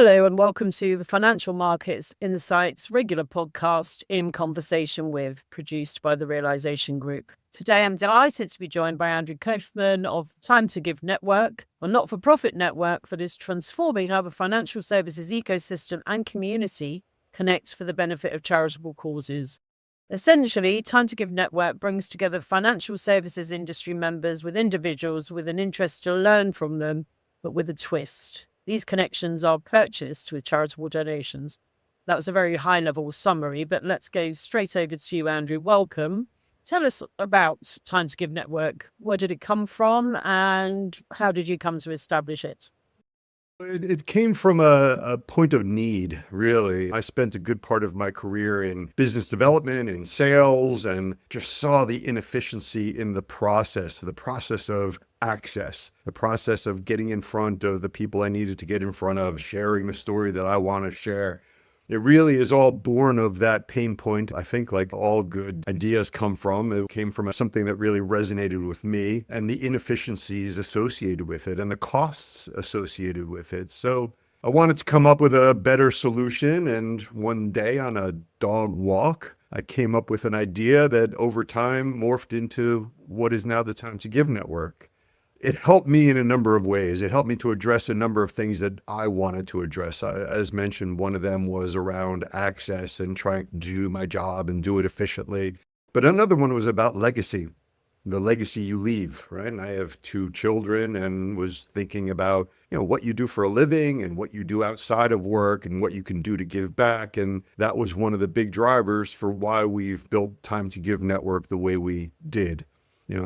Hello and welcome to the Financial Markets Insights regular podcast in conversation with, produced by the Realization Group. Today I'm delighted to be joined by Andrew Kaufmann of Time to Give Network, a not-for-profit network that is transforming how the financial services ecosystem and community connect for the benefit of charitable causes. Essentially, Time to Give Network brings together financial services industry members with individuals with an interest to learn from them, but with a twist. These connections are purchased with charitable donations. That was a very high-level summary, but let's go straight over to you, Andrew. Welcome. Tell us about Time to Give Network. Where did it come from and how did you come to establish it? It came from a point of need, really. I spent a good part of my career in business development and sales and just saw the inefficiency in the process of access, the process of getting in front of the people I needed to get in front of, sharing the story that I want to share. It really is all born of that pain point. I think like all good ideas come from, it came from something that really resonated with me and the inefficiencies associated with it and the costs associated with it. So I wanted to come up with a better solution. And one day on a dog walk, I came up with an idea that over time morphed into what is now the Time to Give Network. It helped me in a number of ways. It helped me to address a number of things that I wanted to address. As mentioned, one of them was around access and trying to do my job and do it efficiently. But another one was about legacy, the legacy you leave, right? And I have two children and was thinking about, what you do for a living and what you do outside of work and what you can do to give back. And that was one of the big drivers for why we've built Time to Give Network the way we did.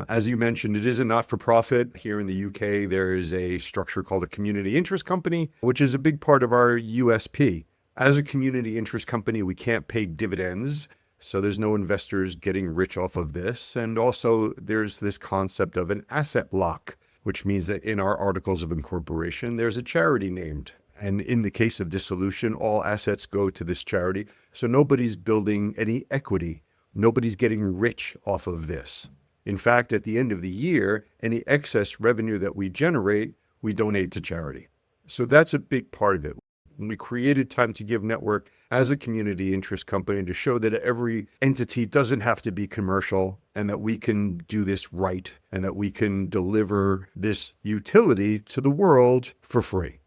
As you mentioned, it is a not-for-profit. Here in the UK, there is a structure called a community interest company, which is a big part of our USP. As a community interest company, we can't pay dividends, so there's no investors getting rich off of this. And also, there's this concept of an asset lock, which means that in our articles of incorporation, there's a charity named. And in the case of dissolution, all assets go to this charity. So nobody's building any equity. Nobody's getting rich off of this. In fact, at the end of the year, any excess revenue that we generate, we donate to charity. So that's a big part of it. When we created Time to Give Network as a community interest company to show that every entity doesn't have to be commercial and that we can do this right and that we can deliver this utility to the world for free.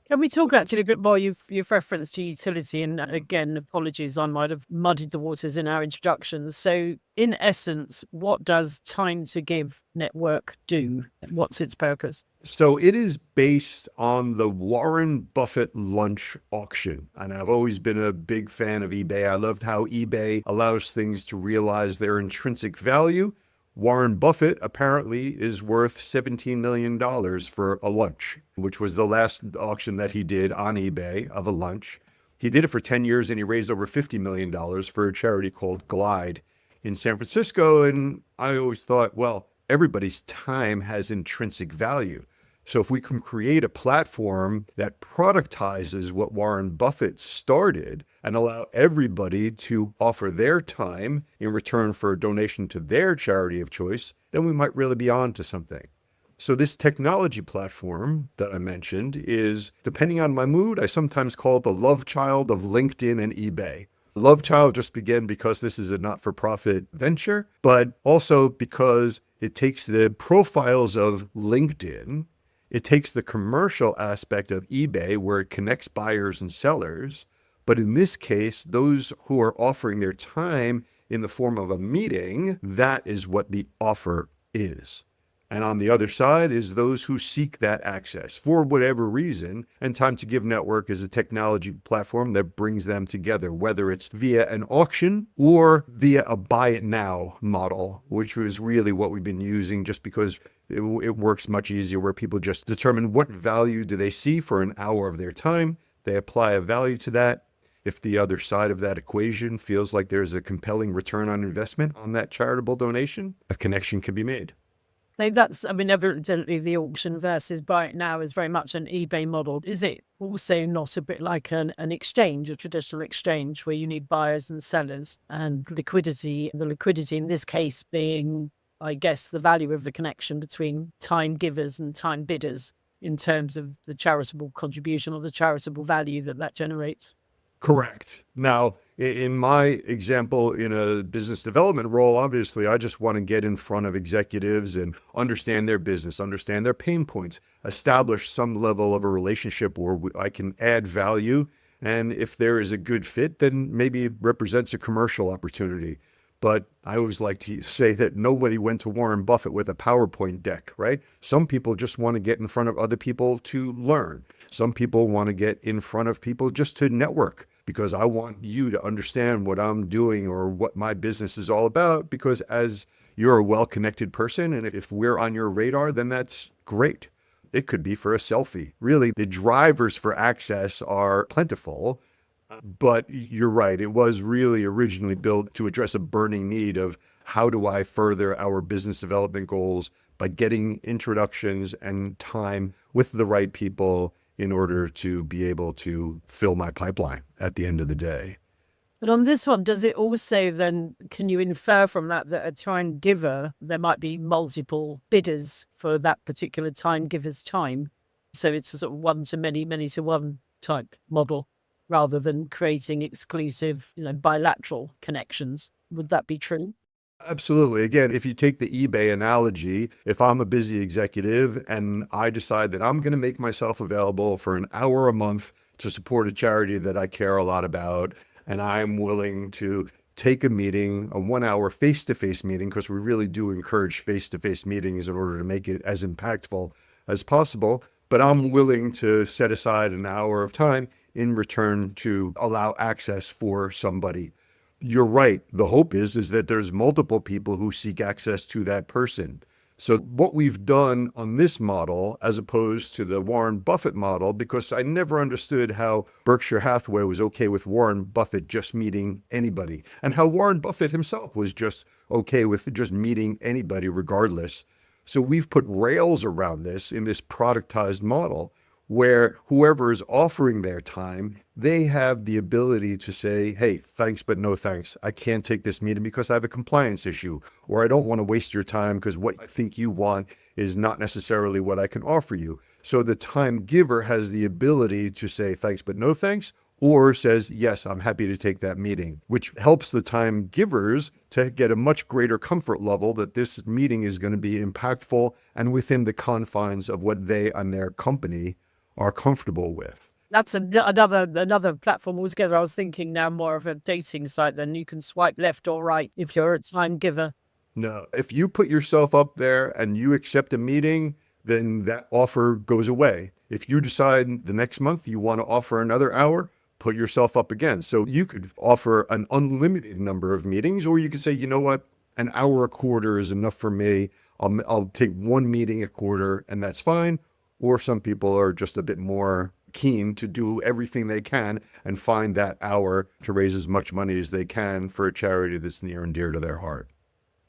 Can we talk actually a bit more? You've referenced to utility, and again, apologies, I might have muddied the waters in our introductions. So in essence, what does Time to Give Network do? What's its purpose? So it is based on the Warren Buffett lunch auction. And I've always been a big fan of eBay. I loved how eBay allows things to realize their intrinsic value. Warren Buffett apparently is worth $17 million for a lunch, which was the last auction that he did on eBay of a lunch. He did it for 10 years and he raised over $50 million for a charity called Glide in San Francisco. And I always thought, well, everybody's time has intrinsic value. So if we can create a platform that productizes what Warren Buffett started and allow everybody to offer their time in return for a donation to their charity of choice, then we might really be on to something. So this technology platform that I mentioned is, depending on my mood, I sometimes call it the love child of LinkedIn and eBay. Love child just began because this is a not-for-profit venture, but also because it takes the profiles of LinkedIn. It takes the commercial aspect of eBay where it connects buyers and sellers. But in this case, those who are offering their time in the form of a meeting, that is what the offer is. And on the other side is those who seek that access for whatever reason. And Time to Give Network is a technology platform that brings them together, whether it's via an auction or via a buy it now model, which was really what we've been using just because it works much easier, where people just determine what value do they see for an hour of their time. They apply a value to that. If the other side of that equation feels like there's a compelling return on investment on that charitable donation, a connection can be made. That's, evidently the auction versus buy it now is very much an eBay model. Is it also not a bit like an exchange, a traditional exchange where you need buyers and sellers and liquidity? The liquidity in this case being, I guess, the value of the connection between time givers and time bidders. in terms of the charitable contribution or the charitable value that generates. Correct. Now, in my example, in a business development role, obviously, I just want to get in front of executives and understand their business, understand their pain points, establish some level of a relationship where I can add value. And if there is a good fit, then maybe it represents a commercial opportunity. But I always like to say that nobody went to Warren Buffett with a PowerPoint deck, right? Some people just want to get in front of other people to learn. Some people want to get in front of people just to network, because I want you to understand what I'm doing or what my business is all about, because as you're a well-connected person, and if we're on your radar, then that's great. It could be for a selfie. Really, the drivers for access are plentiful. But you're right. It was really originally built to address a burning need of how do I further our business development goals by getting introductions and time with the right people in order to be able to fill my pipeline at the end of the day. But on this one, does it also then, can you infer from that a time giver, there might be multiple bidders for that particular time giver's time? So it's a sort of one to many, many to one type model, rather than creating exclusive, bilateral connections. Would that be true? Absolutely. Again, if you take the eBay analogy, if I'm a busy executive and I decide that I'm going to make myself available for an hour a month to support a charity that I care a lot about, and I'm willing to take a meeting, a 1 hour face-to-face meeting, because we really do encourage face-to-face meetings in order to make it as impactful as possible. But I'm willing to set aside an hour of time in return to allow access for somebody. You're right. The hope is that there's multiple people who seek access to that person. So what we've done on this model, as opposed to the Warren Buffett model, because I never understood how Berkshire Hathaway was okay with Warren Buffett just meeting anybody, and how Warren Buffett himself was just okay with just meeting anybody regardless. So we've put rails around this in this productized model, where whoever is offering their time, they have the ability to say, hey, thanks, but no thanks. I can't take this meeting because I have a compliance issue, or I don't want to waste your time because what I think you want is not necessarily what I can offer you. So the time giver has the ability to say thanks, but no thanks, or says, yes, I'm happy to take that meeting, which helps the time givers to get a much greater comfort level that this meeting is going to be impactful and within the confines of what they and their company are comfortable with. That's another platform altogether. I was thinking now more of a dating site. Then you can swipe left or right if you're a time giver. No, if you put yourself up there and you accept a meeting, then that offer goes away. If you decide the next month you want to offer another hour, put yourself up again. So you could offer an unlimited number of meetings, or you could say, you know what, an hour a quarter is enough for me. I'll take one meeting a quarter, and that's fine. Or some people are just a bit more keen to do everything they can and find that hour to raise as much money as they can for a charity that's near and dear to their heart.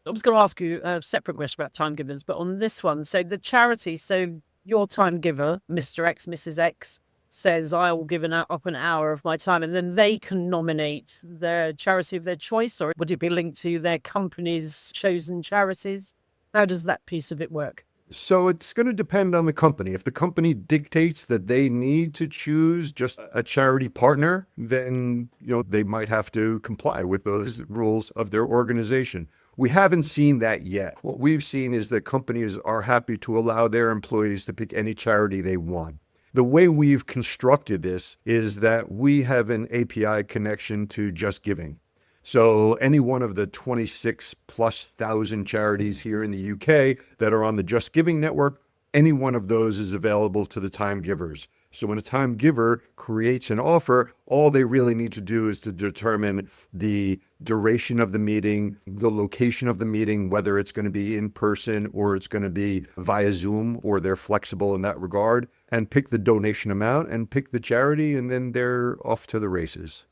I was going to ask you a separate question about time givers, but on this one, so the charity, so your time giver, Mr. X, Mrs. X, says, I will give up an hour of my time, and then they can nominate the charity of their choice, or would it be linked to their company's chosen charities? How does that piece of it work? So it's going to depend on the company. If the company dictates that they need to choose just a charity partner, then they might have to comply with those rules of their organization. We haven't seen that yet. What we've seen is that companies are happy to allow their employees to pick any charity they want. The way we've constructed this is that we have an API connection to Just Giving. So any one of the 26,000+ charities here in the UK that are on the Just Giving network, any one of those is available to the time givers. So when a time giver creates an offer, all they really need to do is to determine the duration of the meeting, the location of the meeting, whether it's going to be in person or it's going to be via Zoom, or they're flexible in that regard, and pick the donation amount and pick the charity, and then they're off to the races.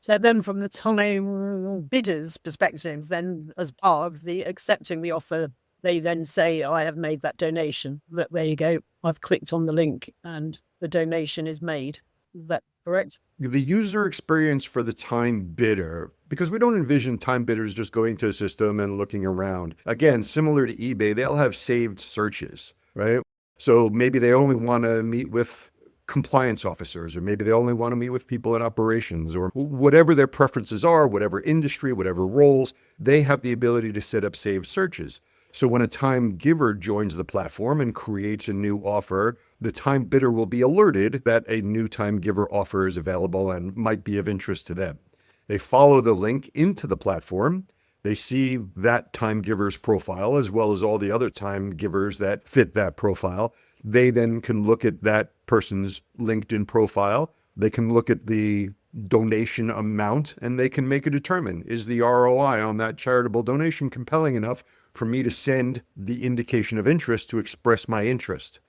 So then from the time bidder's perspective, then as part of the accepting the offer, they then say, I have made that donation. Look, there you go. I've clicked on the link and the donation is made. Is that correct? The user experience for the time bidder, because we don't envision time bidders just going to a system and looking around. Again, similar to eBay, they'll have saved searches, right? So maybe they only want to meet with compliance officers, or maybe they only want to meet with people in operations, or whatever their preferences are, whatever industry, whatever roles, they have the ability to set up saved searches. So when a time giver joins the platform and creates a new offer, the time bidder will be alerted that a new time giver offer is available and might be of interest to them. They follow the link into the platform. They see that time giver's profile as well as all the other time givers that fit that profile. They then can look at that person's LinkedIn profile. They can look at the donation amount, and they can make a determine, is the ROI on that charitable donation compelling enough for me to send the indication of interest to express my interest?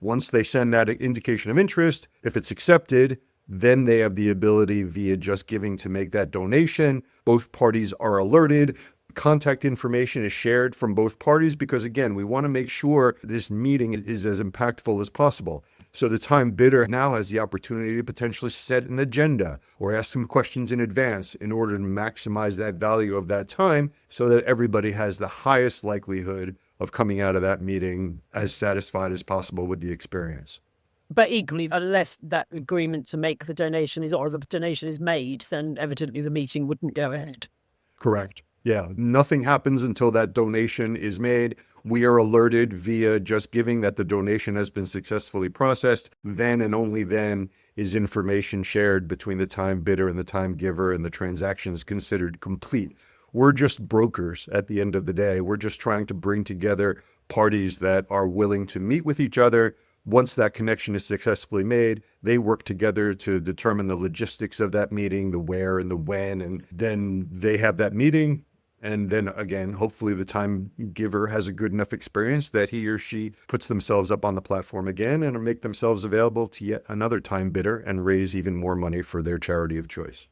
Once they send that indication of interest, if it's accepted, then they have the ability via Just Giving to make that donation. Both parties are alerted. Contact information is shared from both parties because, again, we want to make sure this meeting is as impactful as possible. So the time bidder now has the opportunity to potentially set an agenda or ask some questions in advance in order to maximize that value of that time so that everybody has the highest likelihood of coming out of that meeting as satisfied as possible with the experience. But equally, unless that agreement to make the donation is, or the donation is made, then evidently the meeting wouldn't go ahead. Correct. Yeah, nothing happens until that donation is made. We are alerted via Just Giving that the donation has been successfully processed. Then and only then is information shared between the time bidder and the time giver, and the transaction is considered complete. We're just brokers at the end of the day. We're just trying to bring together parties that are willing to meet with each other. Once that connection is successfully made, they work together to determine the logistics of that meeting, the where and the when, and then they have that meeting. And then again, hopefully the time giver has a good enough experience that he or she puts themselves up on the platform again and make themselves available to yet another time bidder and raise even more money for their charity of choice.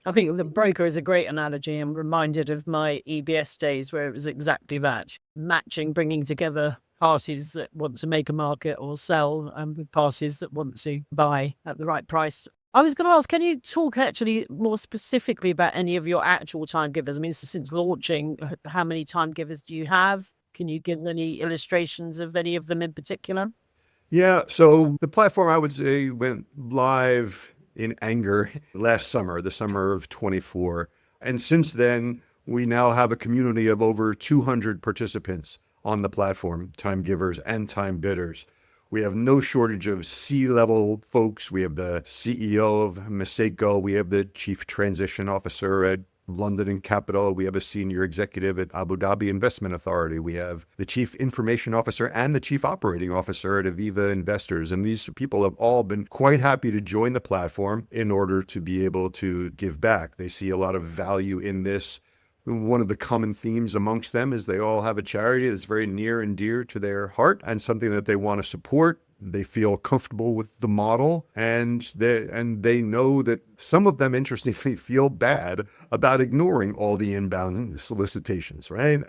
I think the broker is a great analogy. I'm reminded of my EBS days where it was exactly that. Matching, bringing together parties that want to make a market or sell, and with parties that want to buy at the right price. I was going to ask, can you talk actually more specifically about any of your actual time givers? I mean, since launching, how many time givers do you have? Can you give any illustrations of any of them in particular? Yeah, so the platform, I would say, went live in anger last summer, the summer of 24. And since then, we now have a community of over 200 participants on the platform, time givers and time bidders. We have no shortage of C-level folks. We have the CEO of Maseko. We have the chief transition officer at London and Capital. We have a senior executive at Abu Dhabi Investment Authority. We have the chief information officer and the chief operating officer at Aviva Investors. And these people have all been quite happy to join the platform in order to be able to give back. They see a lot of value in this. One of the common themes amongst them is they all have a charity that's very near and dear to their heart and something that they want to support. They feel comfortable with the model, and they know that some of them, interestingly, feel bad about ignoring all the inbound solicitations, right?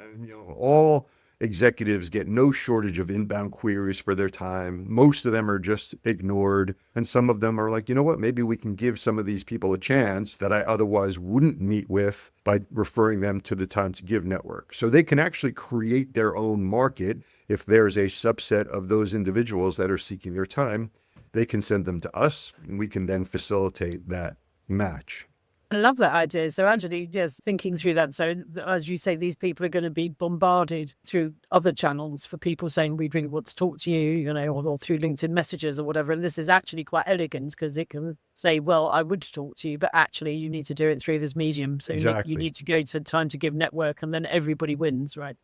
All executives get no shortage of inbound queries for their time. Most of them are just ignored. And some of them are like, you know what, maybe we can give some of these people a chance that I otherwise wouldn't meet with by referring them to the Time to Give network. So they can actually create their own market. If there's a subset of those individuals that are seeking their time, they can send them to us, and we can then facilitate that match. I love that idea. So actually, yes, thinking through that. So as you say, these people are going to be bombarded through other channels for people saying, we really want to talk to you, or through LinkedIn messages or whatever. And this is actually quite elegant because it can say, well, I would talk to you, but actually you need to do it through this medium. So Exactly. you need to go to Time to Give network, and then everybody wins, right?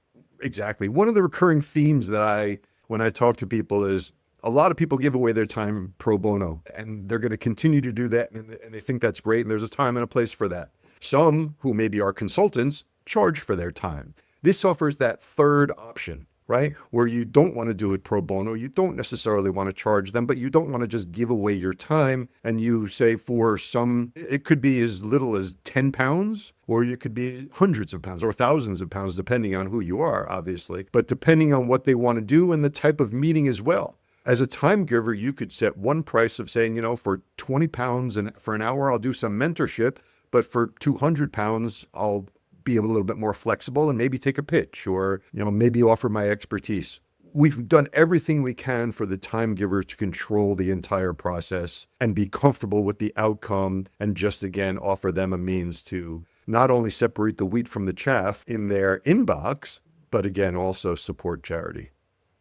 Exactly. One of the recurring themes that when I talk to people is, a lot of people give away their time pro bono, and they're going to continue to do that, and they think that's great, and there's a time and a place for that. Some, who maybe are consultants, charge for their time. This offers that third option, right? Where you don't want to do it pro bono, you don't necessarily want to charge them, but you don't want to just give away your time, and you say for some, it could be as little as 10 pounds, or it could be hundreds of pounds or thousands of pounds, depending on who you are, obviously, but depending on what they want to do and the type of meeting as well. As a time giver, you could set one price of saying, for 20 pounds and for an hour, I'll do some mentorship, but for 200 pounds, I'll be a little bit more flexible and maybe take a pitch or, maybe offer my expertise. We've done everything we can for the time giver to control the entire process and be comfortable with the outcome, and just again offer them a means to not only separate the wheat from the chaff in their inbox, but again also support charity.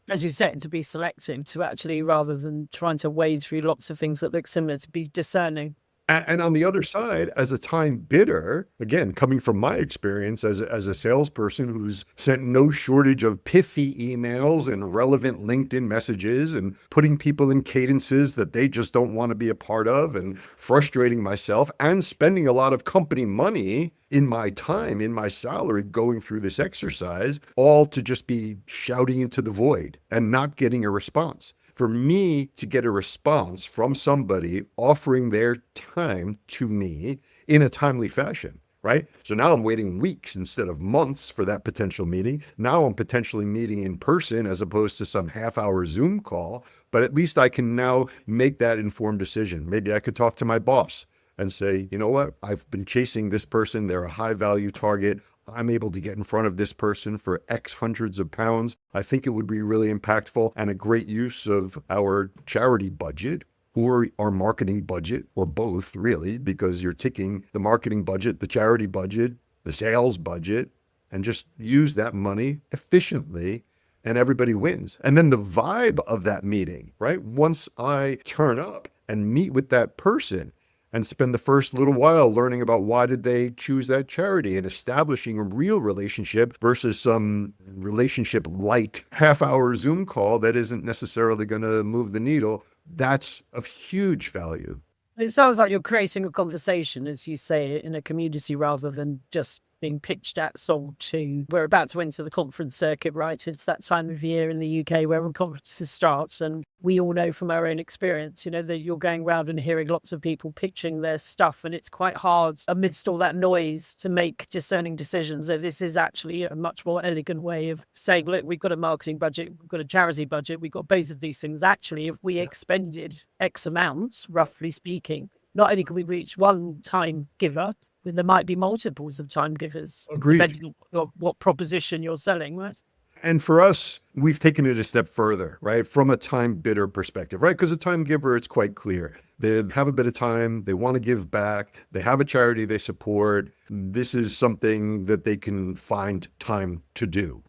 As you said, to be selective, to actually, rather than trying to wade through lots of things that look similar, to be discerning. And on the other side, as a time bidder, again, coming from my experience as a salesperson who's sent no shortage of pithy emails and relevant LinkedIn messages and putting people in cadences that they just don't want to be a part of, and frustrating myself and spending a lot of company money in my time, in my salary, going through this exercise, all to just be shouting into the void and not getting a response. For me to get a response from somebody offering their time to me in a timely fashion, right? So now I'm waiting weeks instead of months for that potential meeting. Now I'm potentially meeting in person as opposed to some half-hour Zoom call, but at least I can now make that informed decision. Maybe I could talk to my boss and say, you know what, I've been chasing this person. They're a high value target. I'm able to get in front of this person for X hundreds of pounds. I think it would be really impactful and a great use of our charity budget or our marketing budget, or both really, because you're ticking the marketing budget, the charity budget, the sales budget, and just use that money efficiently and everybody wins. And then the vibe of that meeting, right? Once I turn up and meet with that person, and spend the first little while learning about why did they choose that charity and establishing a real relationship versus some relationship light half-hour Zoom call that isn't necessarily going to move the needle. That's of huge value. It sounds like you're creating a conversation, as you say, in a community rather than just being pitched at, sold to. We're about to enter the conference circuit, right? It's that time of year in the UK where conferences start, and we all know from our own experience, that you're going around and hearing lots of people pitching their stuff, and it's quite hard amidst all that noise to make discerning decisions. So this is actually a much more elegant way of saying, look, we've got a marketing budget, we've got a charity budget, we've got both of these things. Actually, if we expended X amounts, roughly speaking, not only can we reach one time giver, but there might be multiples of time givers, Agreed. depending on what proposition you're selling, right? And for us, we've taken it a step further, right? From a time bidder perspective, right? Because a time giver, it's quite clear. They have a bit of time. They want to give back. They have a charity they support. This is something that they can find time to do.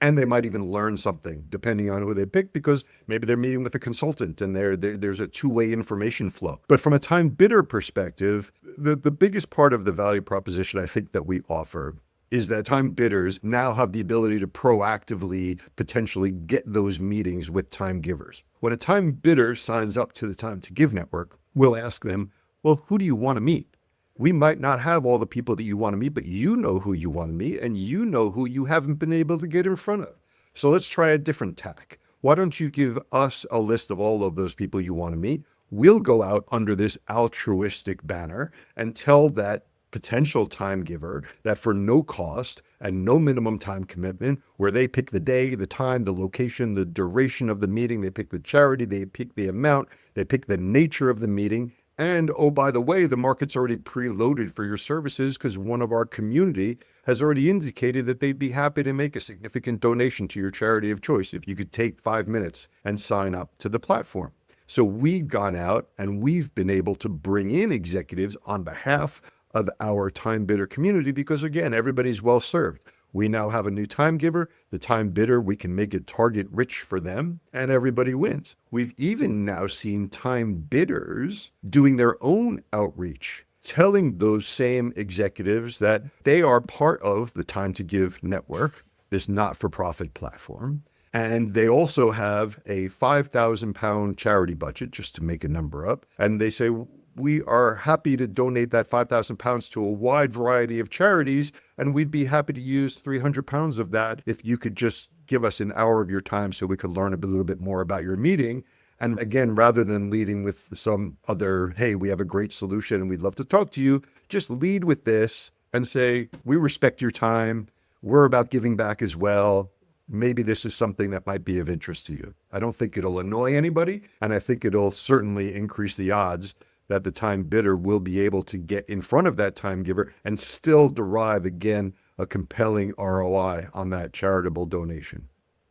And they might even learn something depending on who they pick, because maybe they're meeting with a consultant and there's a two-way information flow. But from a time bidder perspective, the biggest part of the value proposition I think that we offer is that time bidders now have the ability to proactively potentially get those meetings with time givers. When a time bidder signs up to the Time to Give network, we'll ask them, well, who do you want to meet? We might not have all the people that you want to meet, but you know who you want to meet and you know who you haven't been able to get in front of. So let's try a different tack. Why don't you give us a list of all of those people you want to meet? We'll go out under this altruistic banner and tell that potential time giver that for no cost and no minimum time commitment, where they pick the day, the time, the location, the duration of the meeting, they pick the charity, they pick the amount, they pick the nature of the meeting. And oh, by the way, the market's already preloaded for your services because one of our community has already indicated that they'd be happy to make a significant donation to your charity of choice if you could take 5 minutes and sign up to the platform. So we've gone out and we've been able to bring in executives on behalf of our time bidder community because, again, everybody's well served. We now have a new time giver, the time bidder, we can make it target rich for them, and everybody wins. We've even now seen time bidders doing their own outreach, telling those same executives that they are part of the Time to Give network, this not-for-profit platform, and they also have a £5,000 charity budget, just to make a number up, and they say, we are happy to donate that £5,000 to a wide variety of charities, and we'd be happy to use £300 of that if you could just give us an hour of your time so we could learn a little bit more about your meeting. And again, rather than leading with some other, hey, we have a great solution and we'd love to talk to you, just lead with this and say, we respect your time. We're about giving back as well. Maybe this is something that might be of interest to you. I don't think it'll annoy anybody, and I think it'll certainly increase the odds that the time bidder will be able to get in front of that time giver and still derive, again, a compelling ROI on that charitable donation.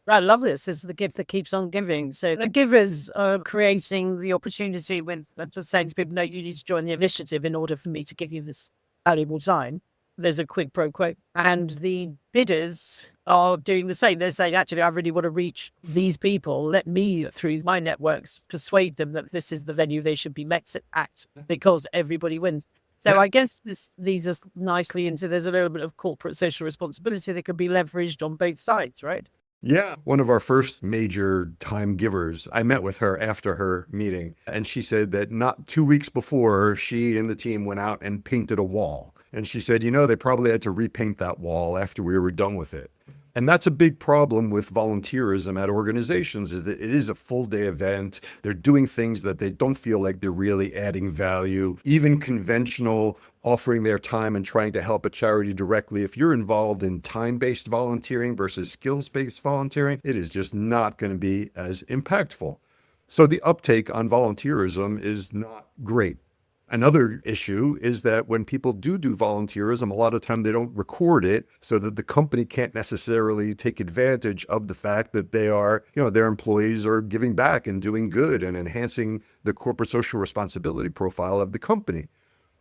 I love this. This is the gift that keeps on giving. So the givers are creating the opportunity with just saying to people, no, you need to join the initiative in order for me to give you this valuable time. There's a quid pro quo. And the bidders are doing the same. They're saying, actually, I really want to reach these people. Let me, through my networks, persuade them that this is the venue they should be met at because everybody wins. So I guess this leads us nicely into there's a little bit of corporate social responsibility that can be leveraged on both sides, right? Yeah. One of our first major time givers, I met with her after her meeting, and she said that not 2 weeks before, she and the team went out and painted a wall. And she said, they probably had to repaint that wall after we were done with it. And that's a big problem with volunteerism at organizations is that it is a full day event. They're doing things that they don't feel like they're really adding value. Even conventional offering their time and trying to help a charity directly. If you're involved in time-based volunteering versus skills-based volunteering, it is just not going to be as impactful. So the uptake on volunteerism is not great. Another issue is that when people do volunteerism, a lot of time they don't record it so that the company can't necessarily take advantage of the fact that they are, their employees are giving back and doing good and enhancing the corporate social responsibility profile of the company.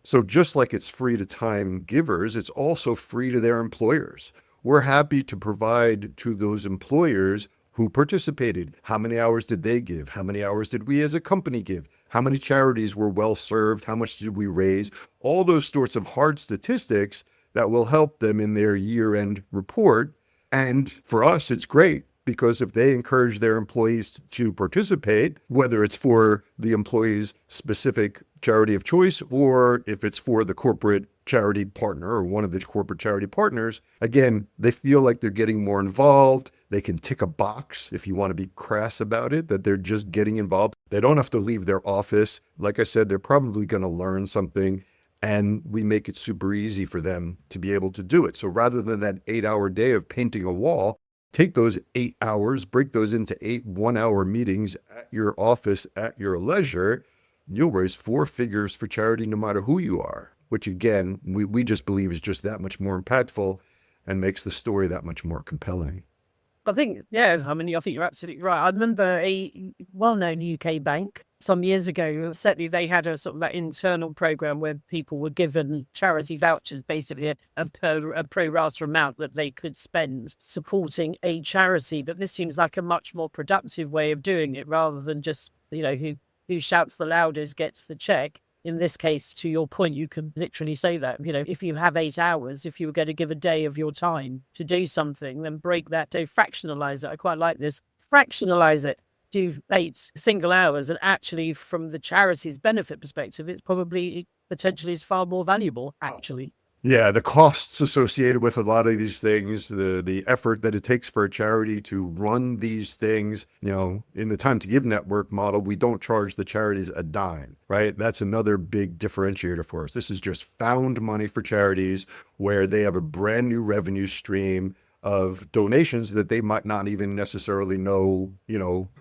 So just like it's free to time givers, it's also free to their employers. We're happy to provide to those employers who participated. How many hours did they give? How many hours did we as a company give? How many charities were well served? How much did we raise? All those sorts of hard statistics that will help them in their year-end report. And for us, it's great because if they encourage their employees to participate, whether it's for the employee's specific charity of choice or if it's for the corporate charity partner or one of the corporate charity partners, again, they feel like they're getting more involved. They can tick a box, if you want to be crass about it, that they're just getting involved. They don't have to leave their office. Like I said, they're probably going to learn something, and we make it super easy for them to be able to do it. So rather than that 8-hour day of painting a wall, take those 8 hours, break those into 8 one-hour meetings at your office at your leisure. You'll raise 4 figures for charity no matter who you are, which again, we just believe is just that much more impactful and makes the story that much more compelling. I think, I think you're absolutely right. I remember a well-known UK bank some years ago, certainly they had a sort of that internal program where people were given charity vouchers, basically a pro rata amount that they could spend supporting a charity. But this seems like a much more productive way of doing it rather than just, who shouts the loudest gets the check. In this case, to your point, you can literally say that, if you have 8 hours, if you were going to give a day of your time to do something, then break that day, fractionalize it. I quite like this. Fractionalize it. Do 8 single hours. And actually, from the charity's benefit perspective, it's probably potentially is far more valuable, actually. Yeah, the costs associated with a lot of these things, the effort that it takes for a charity to run these things, in the Time to Give network model, we don't charge the charities a dime, right? That's another big differentiator for us. This is just found money for charities where they have a brand new revenue stream of donations that they might not even necessarily know,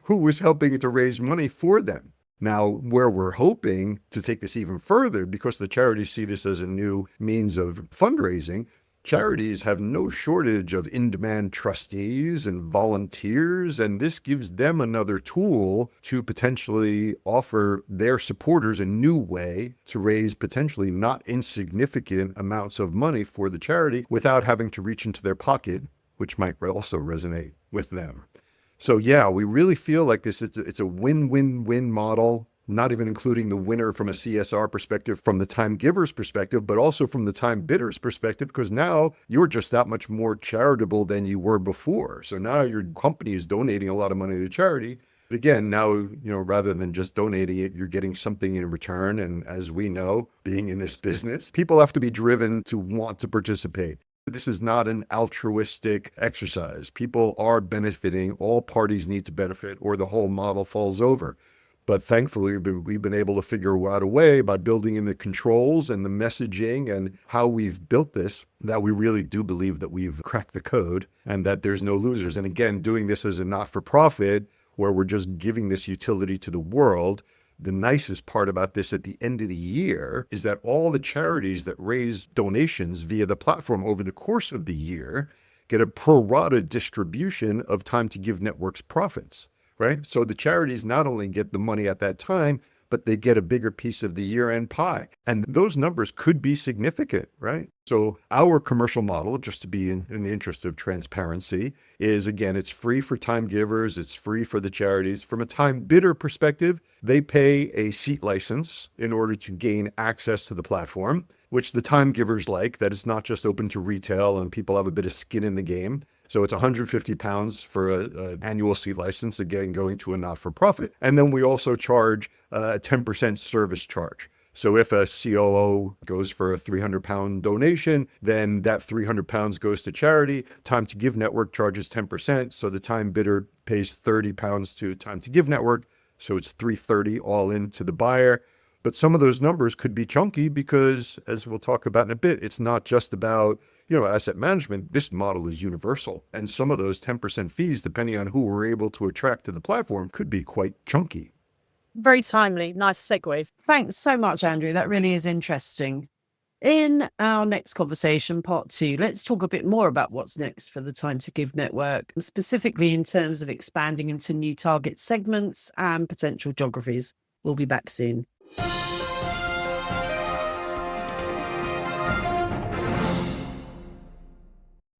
who was helping to raise money for them. Now, where we're hoping to take this even further, because the charities see this as a new means of fundraising, charities have no shortage of in-demand trustees and volunteers, and this gives them another tool to potentially offer their supporters a new way to raise potentially not insignificant amounts of money for the charity without having to reach into their pocket, which might also resonate with them. So yeah, we really feel like it's a win-win-win model, not even including the winner from a CSR perspective, from the time giver's perspective, but also from the time bidder's perspective, because now you're just that much more charitable than you were before. So now your company is donating a lot of money to charity. But again, now, rather than just donating it, you're getting something in return. And as we know, being in this business, people have to be driven to want to participate. This is not an altruistic exercise. People are benefiting. All parties need to benefit or the whole model falls over. But thankfully, we've been able to figure out a way by building in the controls and the messaging and how we've built this that we really do believe that we've cracked the code and that there's no losers. And again, doing this as a not-for-profit where we're just giving this utility to the world. The nicest part about this at the end of the year is that all the charities that raise donations via the platform over the course of the year get a pro rata distribution of Time to Give Network's profits, right? So the charities not only get the money at that time, but they get a bigger piece of the year-end pie. And those numbers could be significant, right? So our commercial model, just to be in the interest of transparency, is, again, it's free for time givers. It's free for the charities. From a time bidder perspective, they pay a seat license in order to gain access to the platform, which the time givers like, that it's not just open to retail and people have a bit of skin in the game. So it's £150 for an annual seat license, again, going to a not-for-profit. And then we also charge a 10% service charge. So if a COO goes for a £300 donation, then that £300 goes to charity. Time to Give Network charges 10%. So the time bidder pays £30 to Time to Give Network. So it's $330 all in to the buyer. But some of those numbers could be chunky because, as we'll talk about in a bit, it's not just about asset management. This model is universal. And some of those 10% fees, depending on who we're able to attract to the platform, could be quite chunky. Very timely. Nice segue. Thanks so much, Andrew. That really is interesting. In our next conversation, part 2, let's talk a bit more about what's next for the Time to Give network, specifically in terms of expanding into new target segments and potential geographies. We'll be back soon.